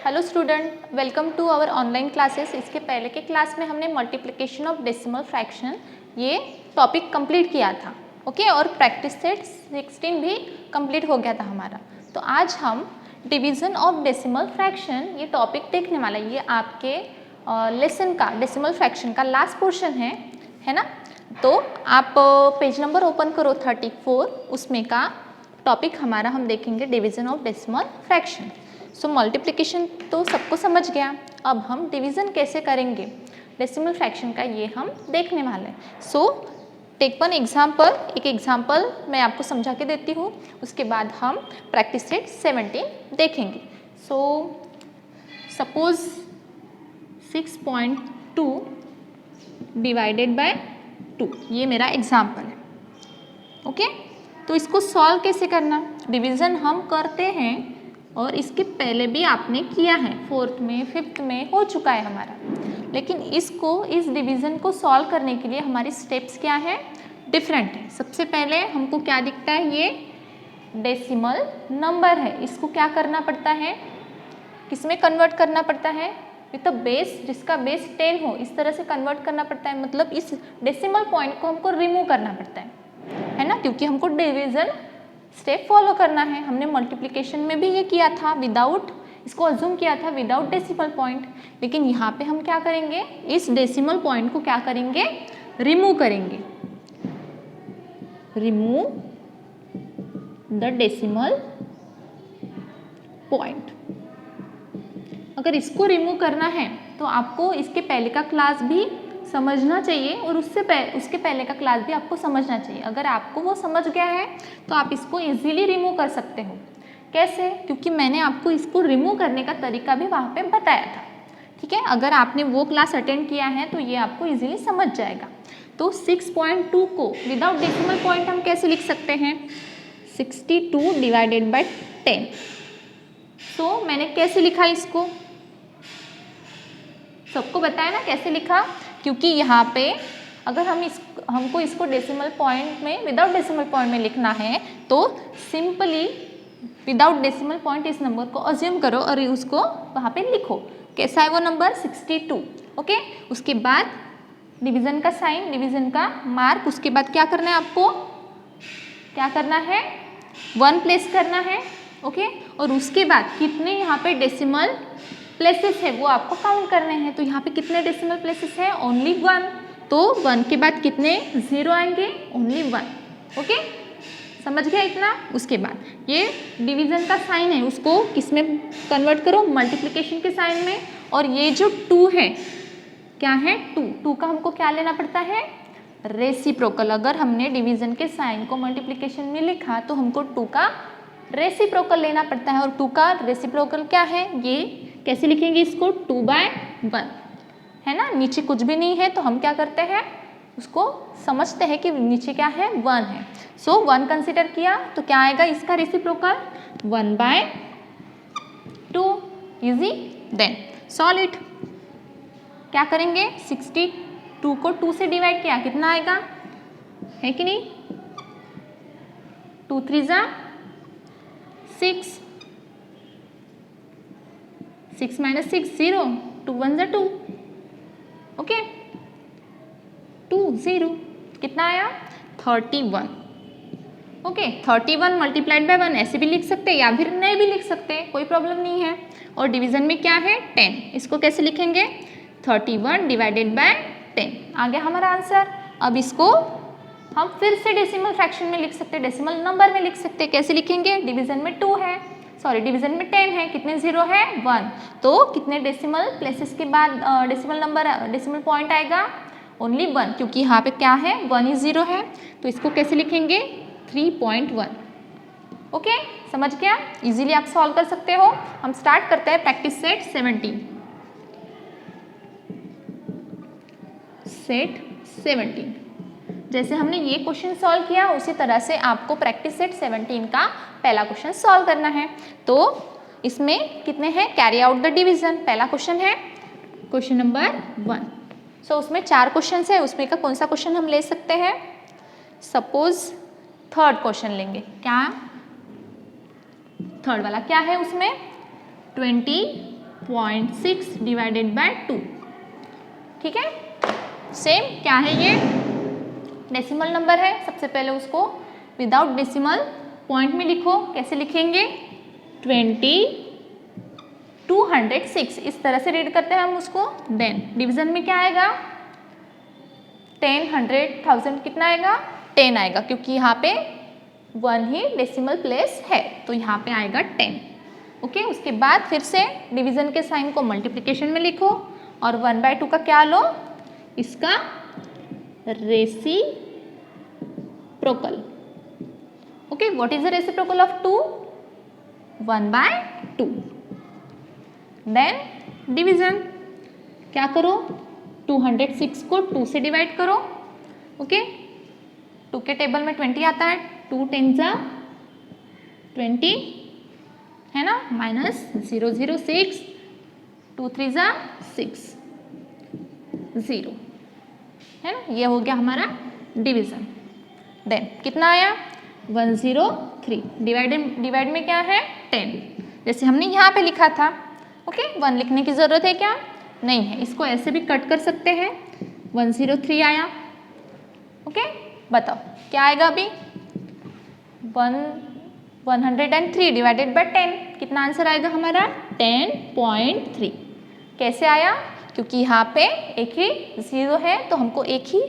Hello student, welcome to our online classes. इसके पहले के क्लास में हमने मल्टीप्लिकेशन ऑफ डेसिमल फ्रैक्शन ये टॉपिक कंप्लीट किया था, ओके, और प्रैक्टिस सेट 16 भी कंप्लीट हो गया था हमारा। तो आज हम डिवीज़न ऑफ डेसिमल फ्रैक्शन ये टॉपिक देखने वाला है। ये आपके लेसन का डेसिमल फ्रैक्शन का लास्ट पोर्शन है ना। तो आप पेज नंबर ओपन करो 34, उसमें का टॉपिक हमारा हम देखेंगे division of decimal fraction. So multiplication तो सबको समझ गया, अब हम डिवीज़न कैसे करेंगे डेसिमल फ्रैक्शन का ये हम देखने वाले हैं। सो टेक वन एग्जाम्पल, एक एग्जाम्पल मैं आपको समझा के देती हूँ, उसके बाद हम प्रैक्टिस सेट 17 देखेंगे। सो सपोज 6.2 डिवाइडेड बाय 2, ये मेरा एग्जाम्पल है, ओके। तो इसको सॉल्व कैसे करना, डिवीज़न हम करते हैं और इसके पहले भी आपने किया है, 4th में 5th में हो चुका है हमारा, लेकिन इस डिवीज़न को सॉल्व करने के लिए हमारी स्टेप्स क्या है, डिफरेंट है। सबसे पहले हमको क्या दिखता है, ये डेसिमल नंबर है, इसको क्या करना पड़ता है, किसमें कन्वर्ट करना पड़ता है, विद बेस, जिसका बेस 10 हो, इस तरह से कन्वर्ट करना पड़ता है। मतलब इस डेसिमल पॉइंट को हमको रिमूव करना पड़ता है ना, क्योंकि हमको डिवीज़न स्टेप फॉलो करना है। हमने मल्टीप्लिकेशन में भी ये किया था विदाउट, इसको अज्यूम किया था विदाउट डेसिमल पॉइंट, लेकिन यहाँ पे हम क्या करेंगे, इस डेसिमल पॉइंट को क्या करेंगे, रिमूव करेंगे, रिमूव द डेसिमल पॉइंट। अगर इसको रिमूव करना है तो आपको इसके पहले का क्लास भी समझना चाहिए और उसके पहले का क्लास भी आपको समझना चाहिए। अगर आपको वो समझ गया है तो आप इसको इजीली रिमूव कर सकते हो। कैसे, क्योंकि मैंने आपको इसको रिमूव करने का तरीका भी वहाँ पे बताया था, ठीक है। अगर आपने वो क्लास अटेंड किया है तो ये आपको इजीली समझ जाएगा। तो 6.2 को विदाउट डेसिमल पॉइंट हम कैसे लिख सकते हैं, 62 डिवाइडेड बाय 10। तो मैंने कैसे लिखा, इसको सबको बताया ना कैसे लिखा, क्योंकि यहाँ पे अगर हमको इसको डेसिमल पॉइंट में, विदाउट डेसिमल पॉइंट में लिखना है तो सिंपली विदाउट डेसिमल पॉइंट इस नंबर को अज्यूम करो और उसको वहाँ पे लिखो। कैसा है वो नंबर, 62, ओके। उसके बाद डिवीज़न का साइन, डिवीज़न का मार्क, उसके बाद क्या करना है, आपको क्या करना है, 1 प्लेस करना है, ओके। और उसके बाद कितने यहाँ पे डेसिमल प्लेसेस है वो आपको काउंट करने हैं। तो यहाँ पे कितने डेसिमल प्लेसेस है, ओनली 1। तो 1 के बाद कितने जीरो आएंगे, ओनली 1, ओके। समझ गया इतना। उसके बाद ये डिवीज़न का साइन है, उसको किस में कन्वर्ट करो, मल्टीप्लिकेशन के साइन में। और ये जो 2 है, क्या है, 2 का हमको क्या लेना पड़ता है, रेसिप्रोकल। अगर हमने डिवीज़न के साइन को मल्टीप्लिकेशन में लिखा तो हमको 2 का रेसिप्रोकल लेना पड़ता है। और 2 का रेसिप्रोकल क्या है, ये कैसे लिखेंगे इसको, 2/1 है ना। नीचे कुछ भी नहीं है तो हम क्या करते हैं, उसको समझते हैं कि नीचे क्या है, 1 है। सो 1 कंसिडर किया तो क्या आएगा इसका reciprocal, 1/2, easy. Then solve it. क्या करेंगे, 62 को 2 से डिवाइड किया, कितना आएगा, है कि नहीं, 2 3 जा 6, 6 minus 6 0, 2 1 जा 2, ओके, 2 0, कितना आया, 31, ओके। 31 मल्टीप्लाइड बाय 1 ऐसे भी लिख सकते हैं या फिर नहीं भी लिख सकते हैं, कोई प्रॉब्लम नहीं है। और डिवीज़न में क्या है, 10, इसको कैसे लिखेंगे, 31 डिवाइडेड बाय 10, आ गया हमारा आंसर। अब इसको हम फिर से डेसिमल फ्रैक्शन में लिख सकते हैं, डेसिमल नंबर में लिख सकते हैं। कैसे लिखेंगे, डिवीज़न में 2 है, सॉरी डिवीज़न में 10 है, कितने जीरो है, 1। तो कितने डेसिमल प्लेसेस के बाद डेसिमल नंबर, डेसिमल पॉइंट आएगा, ओनली 1, क्योंकि यहाँ पे क्या है, 1 ही 0 है। तो इसको कैसे लिखेंगे, 3.1, ओके। समझ गया, इजीली आप सॉल्व कर सकते हो। हम स्टार्ट करते हैं प्रैक्टिस सेट 17। सेट 17, जैसे हमने ये क्वेश्चन सॉल्व किया उसी तरह से आपको प्रैक्टिस सेट 17 का पहला क्वेश्चन सॉल्व करना है। तो इसमें कितने हैं, कैरी आउट द डिवीज़न, पहला क्वेश्चन है, क्वेश्चन नंबर 1। सो उसमें 4 क्वेश्चन है, उसमें का कौन सा क्वेश्चन हम ले सकते हैं, सपोज 3rd क्वेश्चन लेंगे। क्या 3rd वाला क्या है, उसमें 0.6 डिवाइडेड बाय 2। ठीक है, सेम क्या है ये, डेसिमल नंबर है, सबसे पहले उसको विदाउट डेसिमल पॉइंट में लिखो। कैसे लिखेंगे, 206 इस तरह से रीड करते हैं हम उसको। देन डिवीजन में क्या आएगा, 10, 100, 1000 कितना आएगा, 10 आएगा, क्योंकि यहाँ पे 1 ही डेसिमल प्लेस है, तो यहाँ पे आएगा 10। ओके, उसके बाद फिर से डिवीजन के साइन को मल्टीप्लिकेशन में लिखो और 1/2 का क्या लो, इसका reciprocal. Okay, what is the reciprocal of 2, 1/2। Then division क्या करो, 206 को 2 से डिवाइड करो। ओके, 2 के टेबल में 20 आता है, 2 10 20 है ना, माइनस 0 0 6, 2 3 6 0 है ना, ये हो गया हमारा डिवीजन। देन कितना आया, 103। डिवाइड में क्या है, 10, जैसे हमने यहाँ पे लिखा था। ओके, 1 लिखने की ज़रूरत है क्या, नहीं है, इसको ऐसे भी कट कर सकते हैं। 103 आया। ओके, बताओ क्या आएगा अभी, 103 डिवाइडेड बाय 10, कितना आंसर आएगा हमारा, 10.3। कैसे आया, क्योंकि यहाँ पे एक ही 0 है, तो हमको एक ही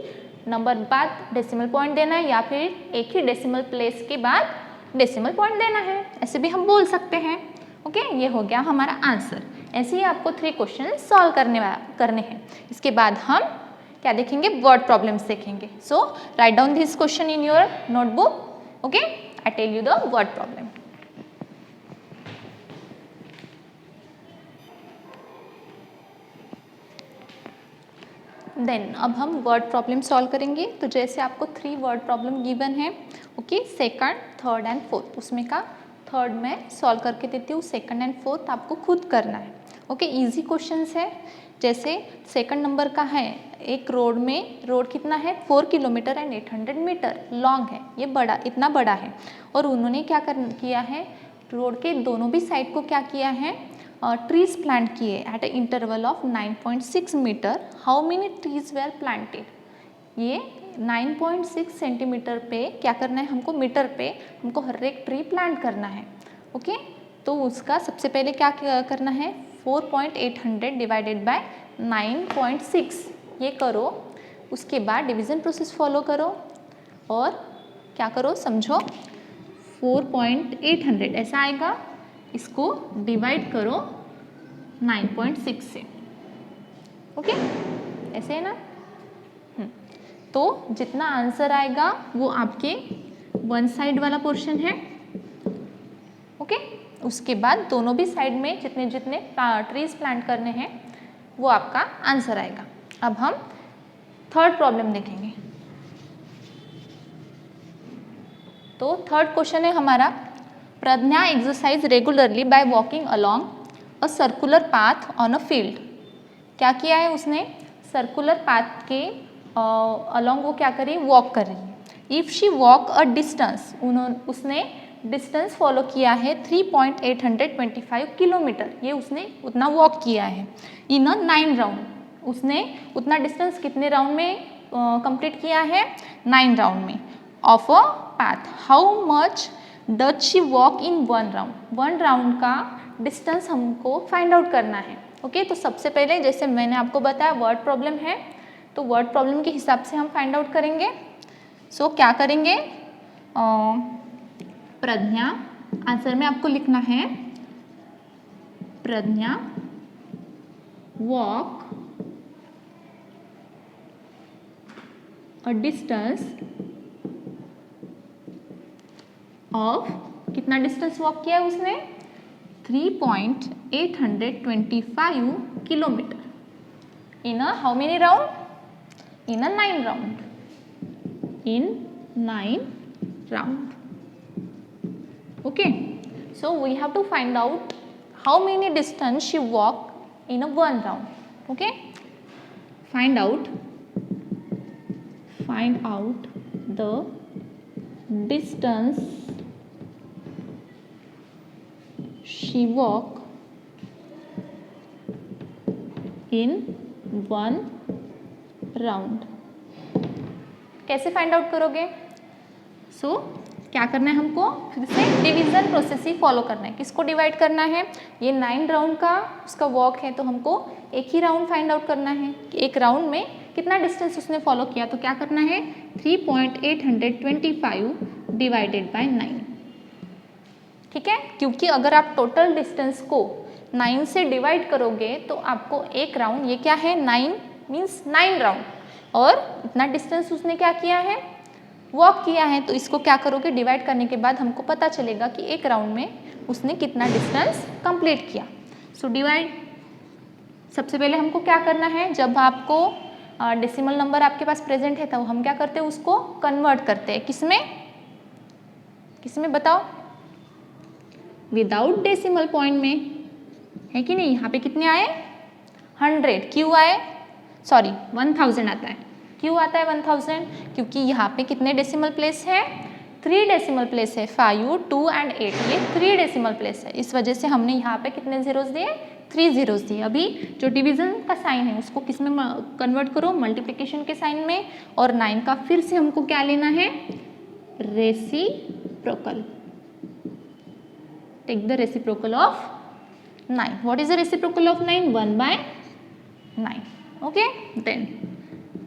नंबर बाद डेसिमल पॉइंट देना है, या फिर एक ही डेसिमल प्लेस के बाद डेसिमल पॉइंट देना है, ऐसे भी हम बोल सकते हैं। ओके, ये हो गया हमारा आंसर। ऐसे ही आपको 3 क्वेश्चन सॉल्व करने हैं। इसके बाद हम क्या देखेंगे, वर्ड प्रॉब्लम्स देखेंगे। So write down this question in your notebook. Okay, I tell you the word problem. Then अब हम वर्ड प्रॉब्लम सॉल्व करेंगे। तो जैसे आपको 3 वर्ड प्रॉब्लम गिवन है, okay, second, third and fourth, उसमें का थर्ड में सॉल्व करके देती हूँ, सेकंड एंड फोर्थ आपको खुद करना है। ओके, इजी क्वेश्चंस है। जैसे सेकंड नंबर का है, एक रोड कितना है, 4 किलोमीटर एंड 800 मीटर लॉन्ग है, ये बड़ा, इतना बड़ा है, और उन्होंने क्या किया है, रोड के दोनों भी साइड को क्या किया है, ट्रीज प्लांट किए at a interval of 9.6 metre. How many trees were planted, ये 9.6 सेंटीमीटर पे क्या करना है हमको, मीटर पे हमको हर एक ट्री प्लांट करना है। ओके, तो उसका सबसे पहले क्या करना है, 4.800 डिवाइडेड बाय 9.6 ये करो। उसके बाद डिवीज़न प्रोसेस फॉलो करो और क्या करो, समझो, 4.800 ऐसा आएगा, इसको डिवाइड करो 9.6 से। ओके, ऐसे है ना। तो जितना आंसर आएगा वो आपके वन साइड वाला पोर्शन है। ओके, उसके बाद दोनों भी साइड में जितने जितने ट्रीज प्लांट करने हैं वो आपका आंसर आएगा। अब हम थर्ड प्रॉब्लम देखेंगे। तो थर्ड क्वेश्चन है हमारा, Pragya exercise regularly by walking along a circular path on a field. क्या किया है उसने, सर्कुलर पाथ के अलोंग वो क्या कर रही है, वॉक कर रही है। If she walk a distance, उसने डिस्टेंस फॉलो किया है 3.825 किलोमीटर, ये उसने उतना वॉक किया है। इन अ 9 राउंड, उसने उतना डिस्टेंस कितने राउंड में कंप्लीट किया है, 9 राउंड में। Of a path, how much does she walk in 1 round, 1 round का डिस्टेंस हमको फाइंड आउट करना है। ओके, तो सबसे पहले जैसे मैंने आपको बताया वर्ड प्रॉब्लम है, तो वर्ड प्रॉब्लम के हिसाब से हम फाइंड आउट करेंगे। सो क्या करेंगे, प्रज्ञा, आंसर में आपको लिखना है प्रज्ञा वॉक अ डिस्टेंस ऑफ, कितना डिस्टेंस वॉक किया है उसने, 3.825 kilometre in a how many round, in a 9 round, in 9 round. Okay, so we have to find out how many distance she walked in a 1 round. Okay, find out the distance she walked in 1 round. कैसे find out करोगे? सो क्या करना है हमको? फिर से division process ही follow करना है। किसको डिवाइड करना है? ये 9 राउंड का उसका वॉक है, तो हमको एक ही राउंड फाइंड आउट करना है कि एक राउंड में कितना डिस्टेंस उसने फॉलो किया। तो क्या करना है? 3.825 डिवाइडेड बाय 9। ठीक है, क्योंकि अगर आप टोटल डिस्टेंस को 9 से डिवाइड करोगे तो आपको एक राउंड, ये क्या है 9 मीन्स 9 राउंड, और इतना डिस्टेंस उसने क्या किया है? वॉक किया है। तो इसको क्या करोगे? डिवाइड करने के बाद हमको पता चलेगा कि एक राउंड में उसने कितना डिस्टेंस कंप्लीट किया। सो डिवाइड, सबसे पहले हमको क्या करना है? जब आपको डेसिमल नंबर आपके पास प्रेजेंट है तो हम क्या करते हैं? उसको कन्वर्ट करते हैं। किसमें? किसमें बताओ? विदाउट डेसिमल पॉइंट में, है कि नहीं? यहाँ पे कितने आए? 100। क्यों आए? सॉरी 1000 आता है। क्यों आता है 1000? क्योंकि यहाँ पे कितने डेसिमल प्लेस है? 3 डेसिमल प्लेस है। 5, 2 एंड 8, ये 3 डेसिमल प्लेस है। इस वजह से हमने यहाँ पे कितने जीरोस दिए? 3 जीरोस दिए। अभी जो डिवीजन का साइन है उसको किस में कन्वर्ट करो? मल्टीप्लिकेशन के साइन में। और 9 का फिर से हमको क्या लेना है? Reciprocal. Take the reciprocal of 9. What is the reciprocal of 9? 1/9. Okay, then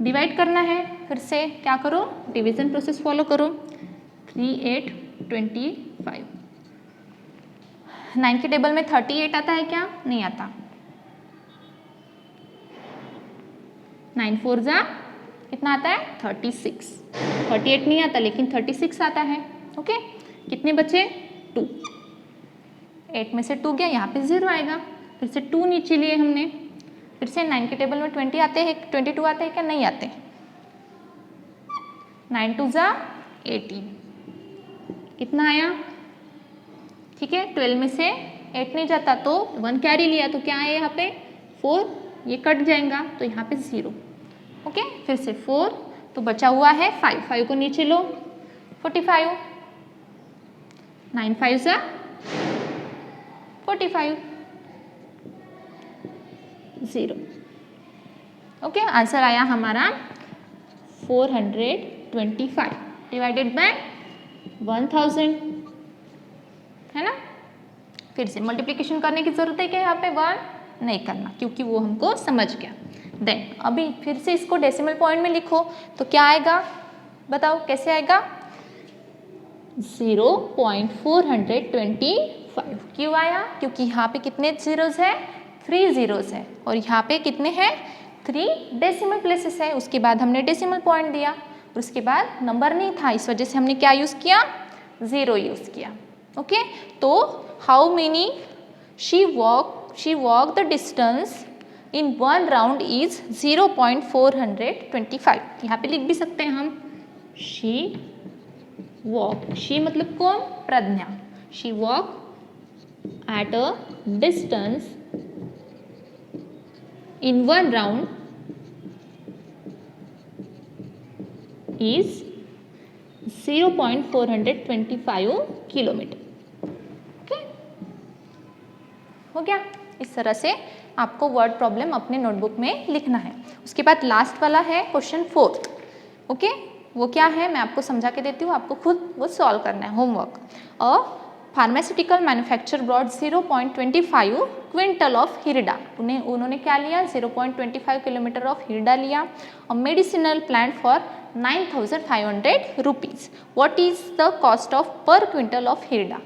divide करना है। फिर से क्या करो? डिवीजन प्रोसेस फॉलो करो। 3/825। 9 के टेबल में 38 आता है क्या? नहीं आता। 9 4 जा कितना आता है? 36। 38 नहीं आता लेकिन 36 आता है। ओके, कितने बचे? 2। 8 में से 2 गया, यहाँ पे 0 आएगा। फिर से 2 नीचे लिए हमने। फिर से 9 के टेबल में 20 आते हैं, 22 आते हैं क्या? नहीं आते। 9 2 जा 18। कितना आया? ठीक है, 12 में से 8 नहीं जाता तो 1 कैरी लिया, तो क्या आया यहाँ पे? 4। ये कट जाएगा तो यहाँ पे 0। ओके, फिर से 4, तो बचा हुआ है 5। 5 को नीचे लो, 45। 9 5 जा 45। 0। ओके, आंसर आया हमारा 425 डिवाइडेड बाय 1000, है ना? फिर से मल्टीप्लिकेशन करने की जरूरत है क्या? यहाँ पे 1 नहीं करना, क्योंकि वो हमको समझ गया। देन अभी फिर से इसको डेसिमल पॉइंट में लिखो तो क्या आएगा? बताओ कैसे आएगा? 0.425। क्यों आया? क्योंकि यहाँ पे कितने जीरोस है? 3 जीरोस है। और यहाँ पे कितने हैं? 3 डेसिमल प्लेसेस है। उसके बाद हमने डेसिमल पॉइंट दिया और उसके बाद नंबर नहीं था, इस वजह से हमने क्या यूज़ किया? 0 यूज़ किया। ओके, तो how many she walk the distance in 1 round is 0.425। यहाँ पे लिख भी सकते हैं हम शी वॉक। शी मतलब कौन? Pragya. She walk at a distance in 1 round is 0.425 kilometre. Okay, हो गया। इस तरह से आपको वर्ड प्रॉब्लम अपने नोटबुक में लिखना है। उसके बाद लास्ट वाला है क्वेश्चन 4। ओके, वो क्या है मैं आपको समझा के देती हूँ, आपको खुद वो सॉल्व करना है, होमवर्क। और pharmaceutical manufacture brought 0.25 quintal of हिरडा। उन्होंने क्या लिया? 0.25 किलोमीटर ऑफ हिरडा लिया। और medicinal plant for 9,500 rupees. What is the cost of per quintal of हिरडा?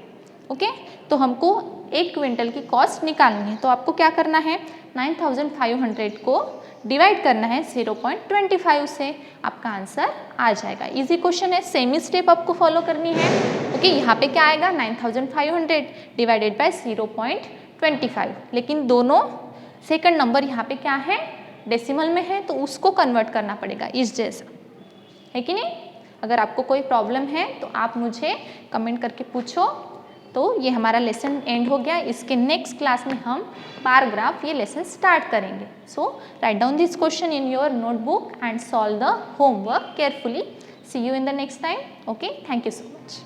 ओके, तो हमको 1 क्विंटल की कॉस्ट निकालनी है। तो आपको क्या करना है? 9,500 को डिवाइड करना है 0.25 से, आपका आंसर आ जाएगा। इजी क्वेश्चन है, सेम ही स्टेप आपको फॉलो करनी है। ओके, यहाँ पे क्या आएगा? 9,500 डिवाइडेड बाय 0.25। लेकिन दोनों सेकंड नंबर यहाँ पे क्या है? डेसिमल में है, तो उसको कन्वर्ट करना पड़ेगा इस जैसा, है कि नहीं? अगर आपको कोई प्रॉब्लम है तो आप मुझे कमेंट करके पूछो। तो ये हमारा लेसन एंड हो गया। इसके नेक्स्ट क्लास में हम बार ग्राफ ये लेसन स्टार्ट करेंगे। So write down this question in your notebook and solve the homework carefully. See you in the next time. Okay, thank you so much.